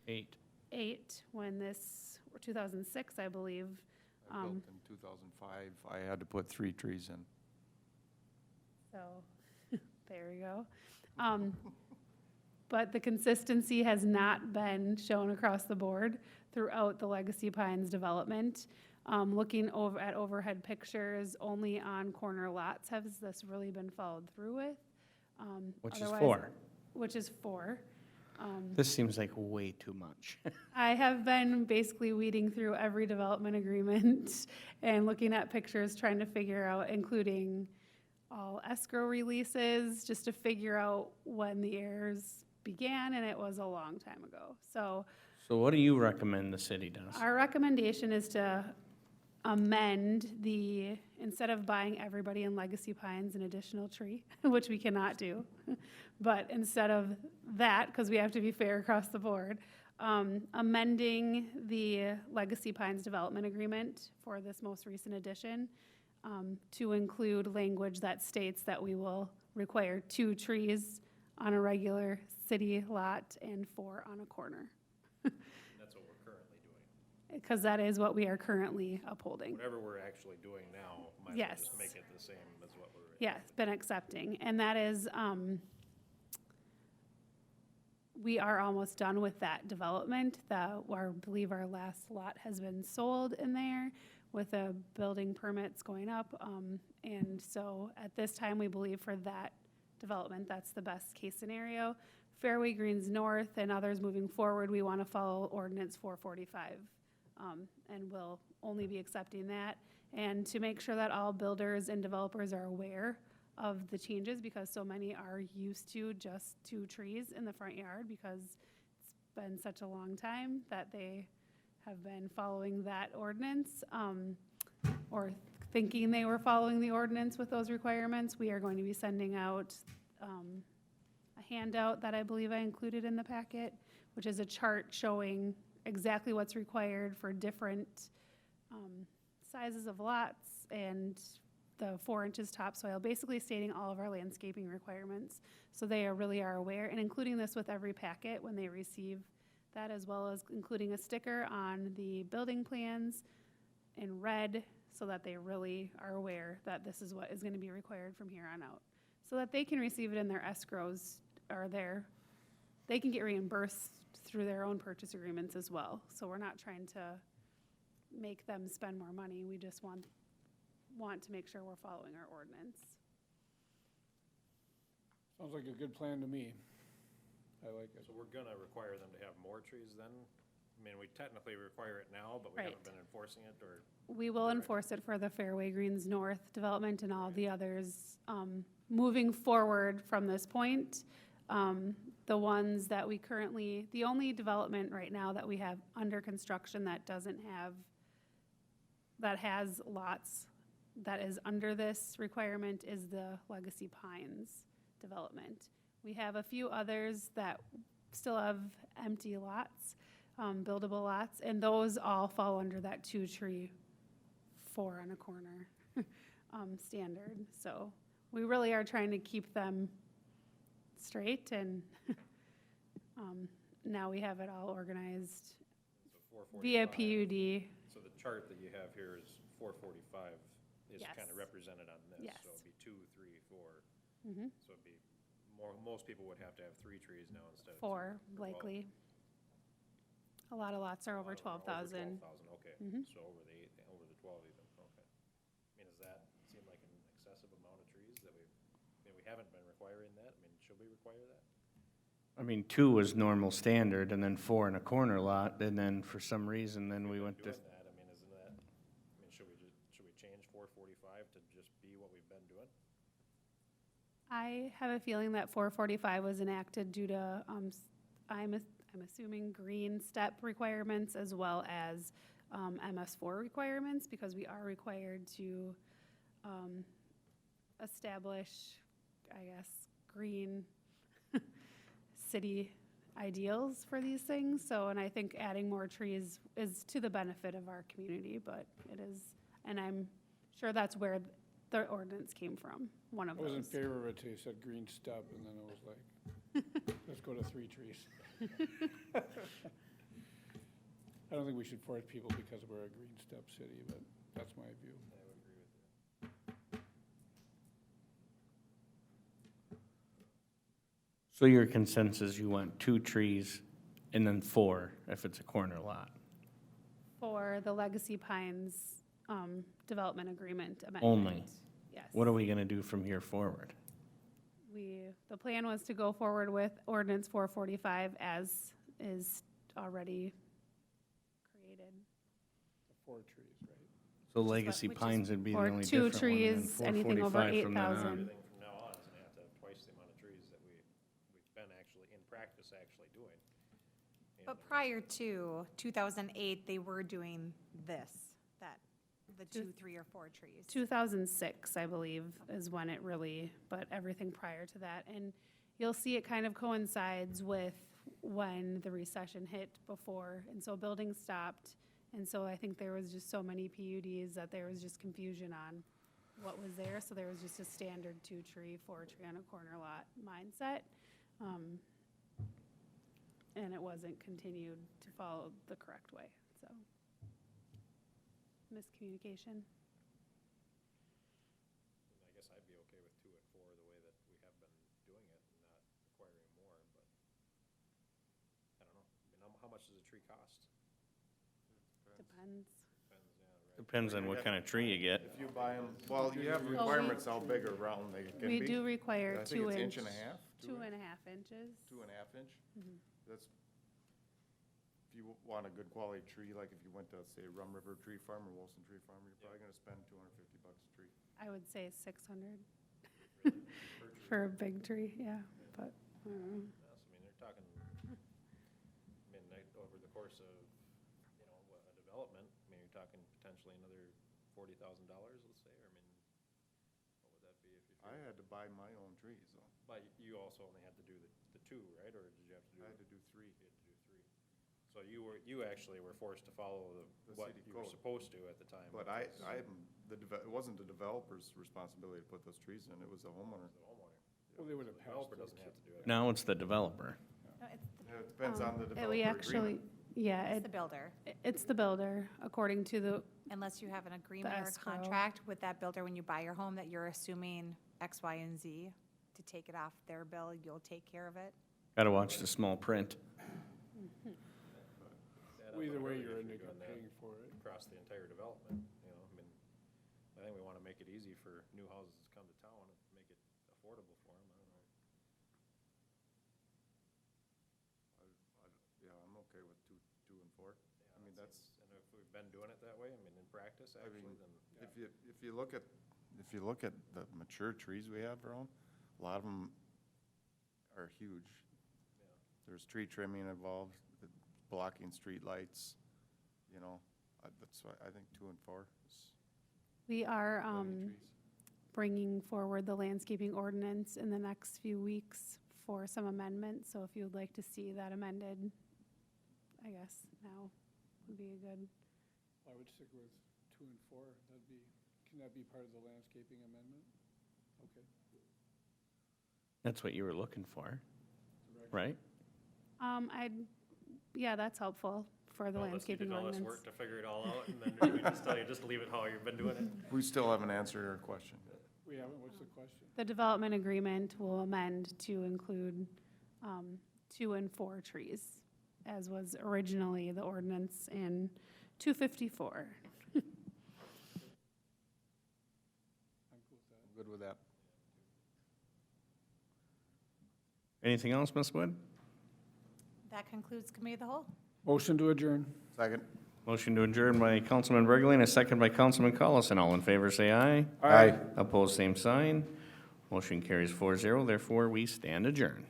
8 when this, or 2006, I believe. I built in 2005. I had to put 3 trees in. So, there we go. But the consistency has not been shown across the board throughout the Legacy Pines development. Looking over at overhead pictures, only on corner lots has this really been followed through with. Which is Otherwise- 4. Which is 4. This seems like way too much. I have been basically weeding through every development agreement and looking at pictures, trying to figure out, including all escrow releases, just to figure out when the errors began, and it was a long time ago. So So what do you recommend the city does? our recommendation is to amend the, instead of buying everybody in Legacy Pines an additional tree, which we cannot do, but instead of that, because we have to be fair across the board, amending the Legacy Pines development agreement for this most recent edition to include language that states that we will require 2 trees on a regular city lot and 4 on a corner. That's what we're currently doing. Because that is what we are currently upholding. Whatever we're actually doing now, might as well Yes. just make it the same as what we're. Yes, been accepting, and that is, we are almost done with that development. I believe our last lot has been sold in there with the building permits going up. And so at this time, we believe for that development, that's the best case scenario. Fairway Greens North and others moving forward, we want to follow ordinance 445. And we'll only be accepting that. And to make sure that all builders and developers are aware of the changes, because so many are used to just 2 trees in the front yard because it's been such a long time that they have been following that ordinance, or thinking they were following the ordinance with those requirements. We are going to be sending out a handout that I believe I included in the packet, which is a chart showing exactly what's required for different sizes of lots and the 4 inches topsoil, basically stating all of our landscaping requirements. So they really are aware, and including this with every packet when they receive that, as well as including a sticker on the building plans in red, so that they really are aware that this is what is going to be required from here on out. So that they can receive it in their escrows, or they can get reimbursed through their own purchase agreements as well. So we're not trying to make them spend more money. We just want to make sure we're following our ordinance. Sounds like a good plan to me. I like it. So we're gonna require them to have more trees then? I mean, we technically require it now, but we haven't Right. been enforcing it, or? We will enforce it for the Fairway Greens North development and all the others. Moving forward from this point, the ones that we currently, the only development right now that we have under construction that doesn't have, that has lots that is under this requirement is the Legacy Pines development. We have a few others that still have empty lots, buildable lots, and those all fall under that 2-tree, 4 on a corner standard. So we really are trying to keep them straight, and now we have it all organized So 445. via PUD. So the chart that you have here is 445 is Yes. kind of represented on this. Yes. So it'd be 2, 3, 4. Mhm. So it'd be most people would have to have 3 trees now instead of 2. 4, or 12. likely. A lot of lots are over 12,000. 12,000, okay. Mhm. So over the 12 even, okay. I mean, does that seem like an excessive amount of trees that we haven't been requiring that? I mean, should we require that? I mean, 2 was normal standard, and then 4 in a corner lot, and then for some reason, then we went to, Doing that, I mean, isn't that, I mean, should we change 445 to just be what we've been doing? I have a feeling that 445 was enacted due to, I'm assuming green step requirements as well as MS4 requirements, because we are required to establish, I guess, green city ideals for these things. So, and I think adding more trees is to the benefit of our community, but it is, and I'm sure that's where the ordinance came from, one I of was in those. favor of it till you said green stub, and then it was like, let's go to 3 trees. I don't think we should force people because we're a green step city, but that's my view. I would agree with you. So your consensus, you want 2 trees and then 4 if it's a corner lot? For the Legacy Pines development agreement amendment. Only? Yes. What are we gonna do from here forward? The plan was to go forward with ordinance 445 as is already created. The 4 trees, right? So Legacy which is- Pines would be the Or only 2 different one, and then trees, anything over 445 from then on. 8,000. Everything from now on is gonna have to have twice the amount of trees that we've been actually, in practice, actually doing. But And, prior to 2008, they were doing this, the 2, 3, or 4 trees. 2006, I believe, is when it really, but everything prior to that. And you'll see it kind of coincides with when the recession hit before. And so building stopped. And so I think there was just so many PUDs that there was just confusion on what was there. So there was just a standard 2-tree, 4-tree on a corner lot mindset. And it wasn't continued to follow the correct way, so. Miscommunication. and I guess I'd be okay with 2 and 4, the way that we have been doing it, and not requiring more, but, I don't know. I mean, how much does a tree cost? Depends. Depends, yeah, right. Depends on what kind of tree you get. If you buy them, well, you have requirements how big or round they can be. We do require I think 2 it's inch. inch and a half? 2.5 inches. 2.5 inch? Mhm. That's, if you want a good quality tree, like if you went to, say, Rum River Tree Farm or Wilson Tree Farm, you're probably gonna spend $250 a tree. I would say 600 Per tree. for a big tree, yeah, but, I don't know. Yes, I mean, they're talking, I mean, over the course of, a development, I mean, you're talking potentially another $40,000, let's say, or I mean, what would that be if you? I had to buy my own trees, though. But you also only had to do the 2, right, or did you have to do? I had to do 3. You had to do 3. So you actually were forced to follow The what city you were code. supposed to at the time. But which was it wasn't the developer's responsibility to put those trees in, it was the homeowner. The homeowner. Well, they would The have passed developer those. doesn't have to do it. Now it's the developer. No, it's It depends on the developer We agreement. actually, yeah, the builder. it's the builder, according to the, Unless you have an agreement or a escrow. contract with that builder when you buy your home, that you're assuming X, Y, and Z to take it off their bill, you'll take care of it. Gotta watch the small print. Yeah, Well, either but way, really, you're if ending up doing that paying for it. Across the entire development, I mean, I think we wanna make it easy for new houses to come to town and make it affordable for them, I don't know. Yeah, I'm okay with 2 and 4. Yeah, I mean, that that's- seems- And if we've been doing it that way, I mean, in practice, I actually, mean, then. If you look at the mature trees we have around, a lot of them are huge. Yeah. There's tree trimming involved, blocking street lights, that's why I think 2 and 4 is we are plenty of trees. bringing forward the landscaping ordinance in the next few weeks for some amendments, so if you would like to see that amended, I guess now would be a good, I would stick with 2 and 4. Can that be part of the landscaping amendment? Okay. That's what you were looking for, right? yeah, that's helpful for the All this- landscaping You did all ordinance. this work to figure it all out, and then we just tell you, just leave it how you've been doing it? We still haven't answered our question. We haven't, what's the question? The development agreement will amend to include 2 and 4 trees, as was originally the ordinance in 254. I'm cool with that. Good with that. Anything else, Ms. Wood? That concludes committee of the whole. Motion to adjourn. Second. Motion to adjourn by Councilman Burgley and a second by Councilman Collison. All in favor, say aye. Aye. Opposed, same sign. Motion carries 4-0. Therefore, we stand adjourned.